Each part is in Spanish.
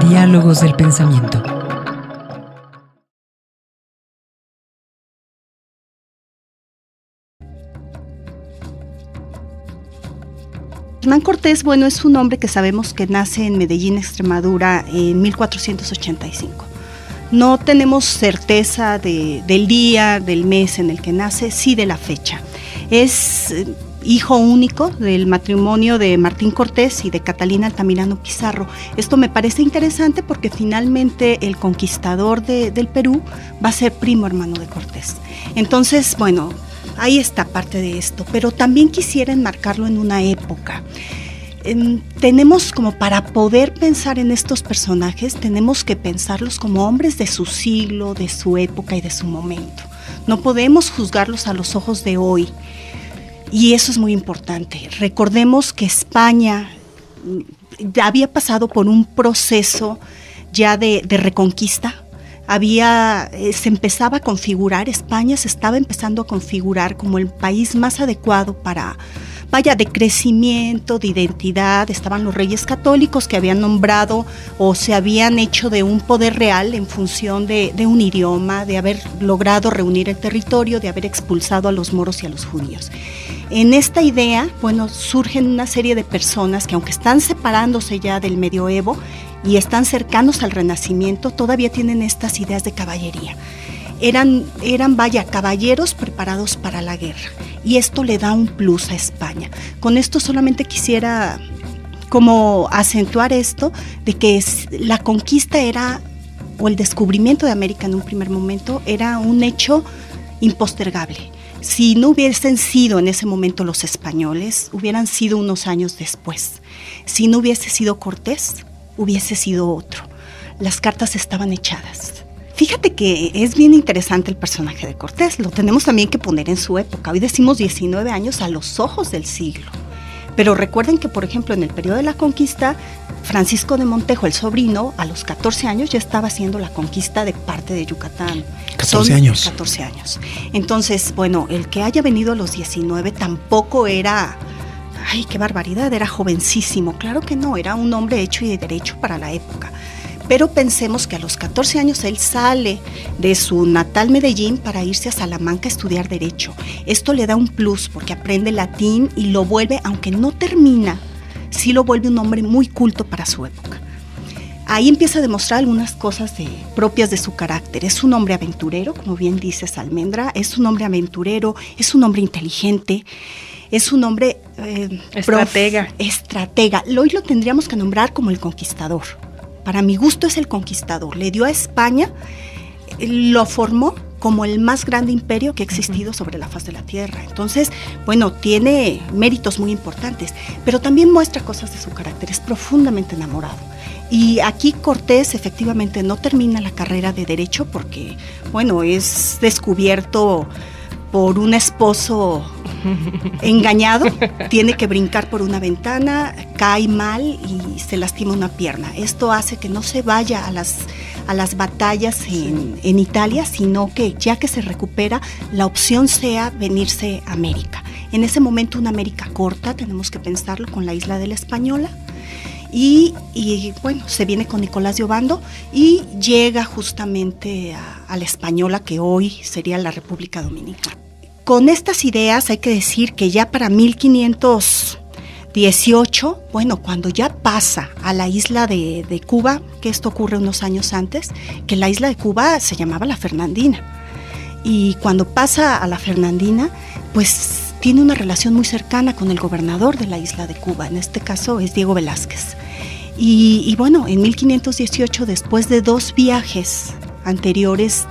Diálogos del pensamiento. Hernán Cortés, bueno, es un hombre que sabemos que nace en Medellín, Extremadura, en 1485. No tenemos certeza del día, del mes en el que nace, sí de la fecha. Es hijo único del matrimonio de Martín Cortés y de Catalina Altamirano Pizarro. Esto me parece interesante porque finalmente el conquistador del Perú va a ser primo hermano de Cortés. Entonces, bueno, ahí está parte de esto, pero también quisiera enmarcarlo en una época. Tenemos como para poder pensar en estos personajes, tenemos que pensarlos como hombres de su siglo, de su época y de su momento. No podemos juzgarlos a los ojos de hoy. Y eso es muy importante. Recordemos que España había pasado por un proceso ya de reconquista. Se empezaba a configurar, España se estaba empezando a configurar como el país más adecuado para, de crecimiento, de identidad. Estaban los reyes católicos que habían nombrado o se habían hecho de un poder real en función de un idioma, de haber logrado reunir el territorio, de haber expulsado a los moros y a los judíos. En esta idea, bueno, surgen una serie de personas que aunque están separándose ya del medioevo y están cercanos al Renacimiento, todavía tienen estas ideas de caballería. Eran caballeros preparados para la guerra, y esto le da un plus a España. Con esto solamente quisiera como acentuar esto de que la conquista o el descubrimiento de América en un primer momento era un hecho impostergable. Si no hubiesen sido en ese momento los españoles, hubieran sido unos años después. Si no hubiese sido Cortés, hubiese sido otro. Las cartas estaban echadas. Fíjate que es bien interesante el personaje de Cortés, lo tenemos también que poner en su época. Hoy decimos 19 años a los ojos del siglo. Pero recuerden que, por ejemplo, en el periodo de la conquista, Francisco de Montejo, el sobrino, a los 14 años ya estaba haciendo la conquista de parte de Yucatán. 14 años. 14 años. Entonces, bueno, el que haya venido a los 19 tampoco era... ¡Ay, qué barbaridad! Era jovencísimo. Claro que no, era un hombre hecho y de derecho para la época. Pero pensemos que a los 14 años él sale de su natal Medellín para irse a Salamanca a estudiar Derecho. Esto le da un plus porque aprende latín y lo vuelve, aunque no termina, sí lo vuelve un hombre muy culto para su época. Ahí empieza a demostrar algunas cosas propias de su carácter. Es un hombre aventurero, como bien dices, Almendra, es un hombre aventurero, es un hombre inteligente, es un hombre estratega. Hoy lo tendríamos que nombrar como el conquistador. Para mi gusto es el conquistador. Le dio a España, lo formó como el más grande imperio que ha existido sobre la faz de la tierra. Entonces, bueno, tiene méritos muy importantes, pero también muestra cosas de su carácter. Es profundamente enamorado. Y aquí Cortés efectivamente no termina la carrera de Derecho porque, bueno, es descubierto por un esposo engañado, tiene que brincar por una ventana, cae mal y se lastima una pierna. Esto hace que no se vaya a las batallas en Italia, sino que ya que se recupera, la opción sea venirse a América. En ese momento una América corta, tenemos que pensarlo, con la isla de la Española. Y bueno, se viene con Nicolás de Obando y llega justamente a la Española, que hoy sería la República Dominicana. Con estas ideas hay que decir que ya para 1518, bueno, cuando ya pasa a la isla de Cuba, que esto ocurre unos años antes, que la isla de Cuba se llamaba la Fernandina. Y cuando pasa a la Fernandina, pues tiene una relación muy cercana con el gobernador de la isla de Cuba, en este caso es Diego Velázquez. Y bueno, en 1518, después de 2 viajes anteriores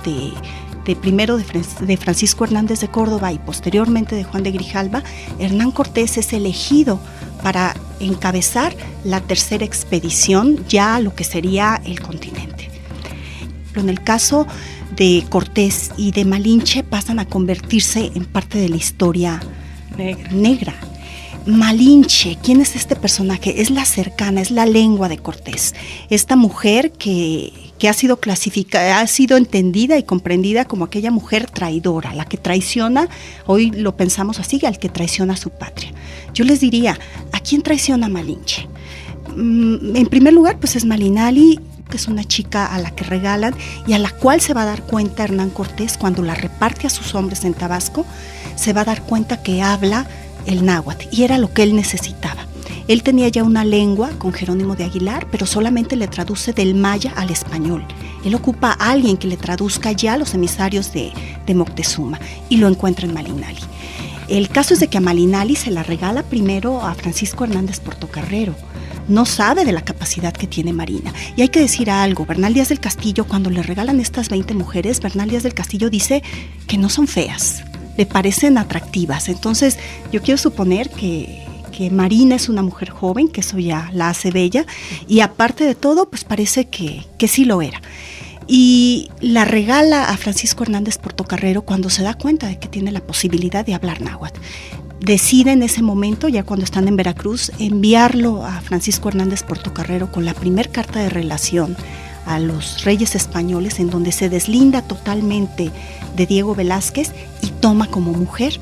primero de Francisco Hernández de Córdoba y posteriormente de Juan de Grijalva, Hernán Cortés es elegido para encabezar la tercera expedición ya a lo que sería el continente. En el caso de Cortés y de Malinche pasan a convertirse en parte de la historia negra. Malinche, ¿quién es este personaje? Es la cercana, es la lengua de Cortés. Esta mujer que ha sido clasificada, ha sido entendida y comprendida como aquella mujer traidora, la que traiciona, hoy lo pensamos así, al que traiciona a su patria. Yo les diría, ¿a quién traiciona Malinche? En primer lugar, pues es Malinali, que es una chica a la que regalan y a la cual se va a dar cuenta Hernán Cortés cuando la reparte a sus hombres en Tabasco, se va a dar cuenta que habla el náhuatl y era lo que él necesitaba. Él tenía ya una lengua con Jerónimo de Aguilar, pero solamente le traduce del maya al español. Él ocupa a alguien que le traduzca ya a los emisarios de Moctezuma y lo encuentra en Malinali. El caso es de que a Malinali se la regala primero a Francisco Hernández Portocarrero. No sabe de la capacidad que tiene Marina. Y hay que decir algo, Bernal Díaz del Castillo, cuando le regalan estas 20 mujeres, Bernal Díaz del Castillo dice que no son feas, le parecen atractivas. Entonces, yo quiero suponer que Marina es una mujer joven, que eso ya la hace bella, y aparte de todo, pues parece que sí lo era. Y la regala a Francisco Hernández Portocarrero cuando se da cuenta de que tiene la posibilidad de hablar náhuatl. Decide en ese momento, ya cuando están en Veracruz, enviarlo a Francisco Hernández Portocarrero con la primer carta de relación a los reyes españoles, en donde se deslinda totalmente de Diego Velázquez y toma como mujer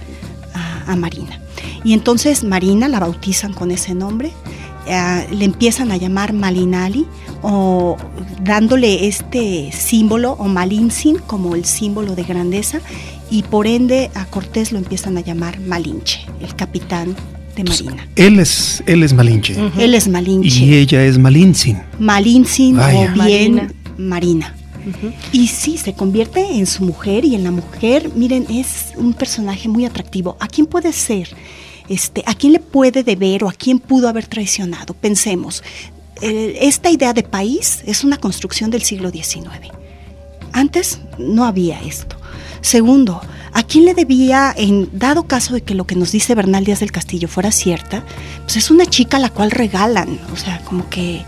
a Marina. Y entonces Marina la bautizan con ese nombre, le empiezan a llamar Malinali, o dándole este símbolo, o Malintzin, como el símbolo de grandeza, y por ende a Cortés lo empiezan a llamar Malinche, el capitán de Marina. Él es Malinche. Uh-huh. Él es Malinche. Y ella es Malintzin. Malintzin, Vaya. o bien Marina. Uh-huh. Y sí, se convierte en su mujer, y en la mujer, miren, es un personaje muy atractivo. ¿A quién puede ser? ¿A quién le puede deber o a quién pudo haber traicionado? Pensemos, esta idea de país es una construcción del siglo XIX. Antes no había esto. Segundo, ¿a quién le debía, en dado caso de que lo que nos dice Bernal Díaz del Castillo fuera cierta? Pues es una chica a la cual regalan, o sea, como que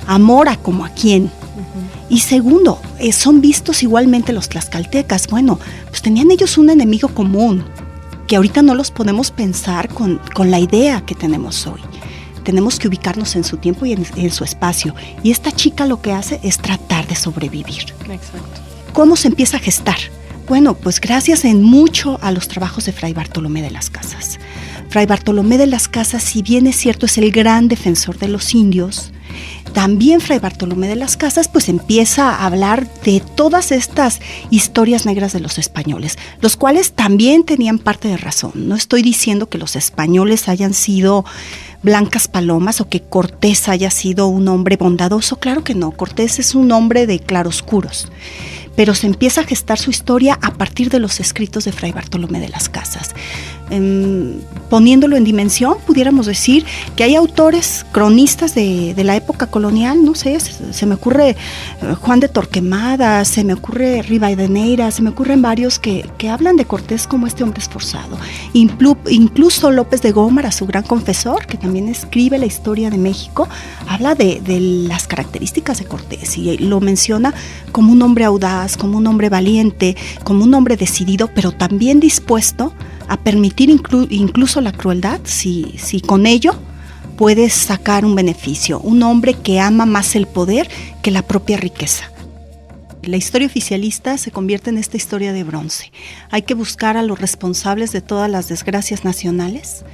amor a como a quién. Uh-huh. Y segundo, son vistos igualmente los tlaxcaltecas. Bueno, pues tenían ellos un enemigo común, que ahorita no los podemos pensar con la idea que tenemos hoy. Tenemos que ubicarnos en su tiempo y en su espacio. Y esta chica lo que hace es tratar de sobrevivir. Exacto. ¿Cómo se empieza a gestar? Bueno, pues gracias en mucho a los trabajos de Fray Bartolomé de las Casas. Fray Bartolomé de las Casas, si bien es cierto, es el gran defensor de los indios, también Fray Bartolomé de las Casas pues empieza a hablar de todas estas historias negras de los españoles, los cuales también tenían parte de razón. No estoy diciendo que los españoles hayan sido blancas palomas o que Cortés haya sido un hombre bondadoso, claro que no, Cortés es un hombre de claroscuros. Pero se empieza a gestar su historia a partir de los escritos de Fray Bartolomé de las Casas. Poniéndolo en dimensión, pudiéramos decir que hay autores, cronistas de la época colonial, no sé, se me ocurre Juan de Torquemada, se me ocurre Rivadeneira, se me ocurren varios que hablan de Cortés como este hombre esforzado. Incluso López de Gómara, su gran confesor, que también escribe la historia de México, habla de las características de Cortés y lo menciona como un hombre audaz, como un hombre valiente, como un hombre decidido, pero también dispuesto a permitir incluso la crueldad si con ello puedes sacar un beneficio. Un hombre que ama más el poder que la propia riqueza. La historia oficialista se convierte en esta historia de bronce. Hay que buscar a los responsables de todas las desgracias nacionales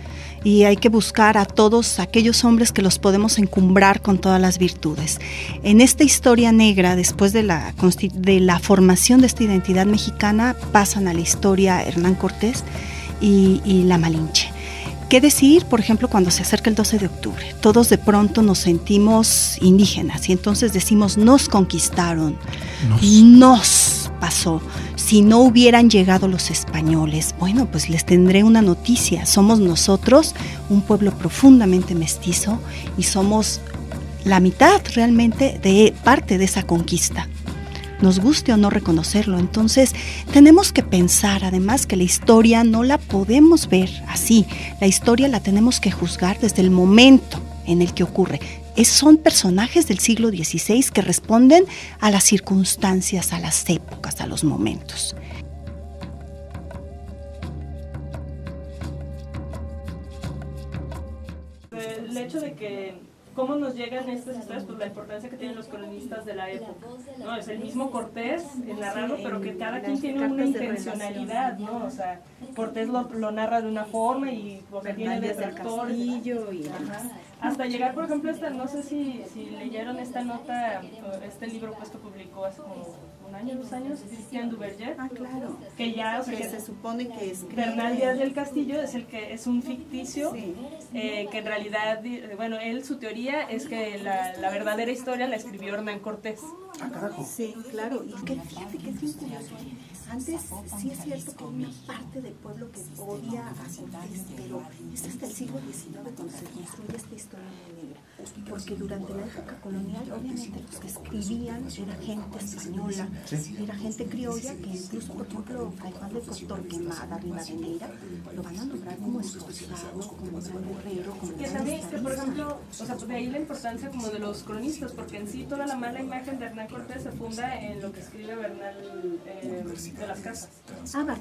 y hay que buscar a todos aquellos hombres que los podemos encumbrar con todas las virtudes. En esta historia negra, después de la formación de esta identidad mexicana, pasan a la historia Hernán Cortés y la Malinche. ¿Qué decir, por ejemplo, cuando se acerca el 12 de octubre? Todos de pronto nos sentimos indígenas y entonces decimos, nos conquistaron, nos pasó. Si no hubieran llegado los españoles, bueno, pues les tendré una noticia. Somos nosotros un pueblo profundamente mestizo y somos la mitad realmente de parte de esa conquista. Nos guste o no reconocerlo. Entonces tenemos que pensar además que la historia no la podemos ver así. La historia la tenemos que juzgar desde el momento en el que ocurre. Son personajes del siglo XVI que responden a las circunstancias, a las épocas, a los momentos. El hecho de que cómo nos llegan estas historias, pues la importancia que tienen los cronistas de la época, ¿no? Es el mismo Cortés narrando, pero que cada quien tiene una intencionalidad, ¿no? O sea, Cortés lo narra de una forma y tiene detractores. Hasta llegar, por ejemplo, no sé si leyeron esta nota, este libro pues que publicó hace como un año, 2 años, Christian Duverger. Ah, claro. Que ya, o sea, que se supone que es Bernal Díaz del Castillo es el que es un ficticio, Sí. que en realidad, bueno, su teoría es que la verdadera historia la escribió Hernán Cortés. Ah, carajo. Sí, claro, y que fíjate que es bien curioso. Antes sí es cierto que hay una parte del pueblo que odia a Cortés, pero es hasta el siglo XIX cuando se construye esta historia muy negra. Porque durante la época colonial, obviamente los que escribían era gente española, era gente criolla, que incluso, por ejemplo, Fray Juan de Torquemada, Rivadeneira, lo van a nombrar como esforzado, como un guerrero, como Que también, que por ejemplo, o sea, de ahí la importancia como de los cronistas, porque en sí toda la mala imagen de Hernán Cortés se funda en lo que escribe Bernal de las Casas. Ah, va.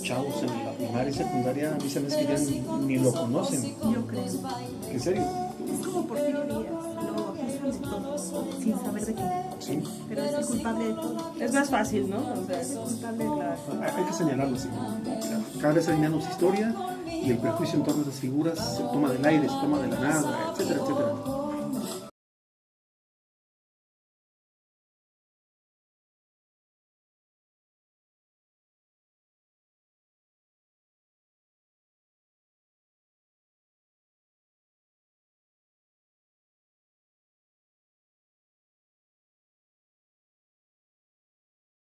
Chavos en la primaria y secundaria, a mí se me hace que ya ni lo conocen. Yo creo. ¿En serio? Es como Porfirio Díaz, lo acusan de todo, sin saber de qué. Sí. Pero es el culpable de todo. Es más fácil, ¿no? O sea, es culpable de la... Hay que señalarlo así. Cada vez hay menos historia y el prejuicio en torno a esas figuras se toma del aire, se toma de la nada, etcétera, etcétera.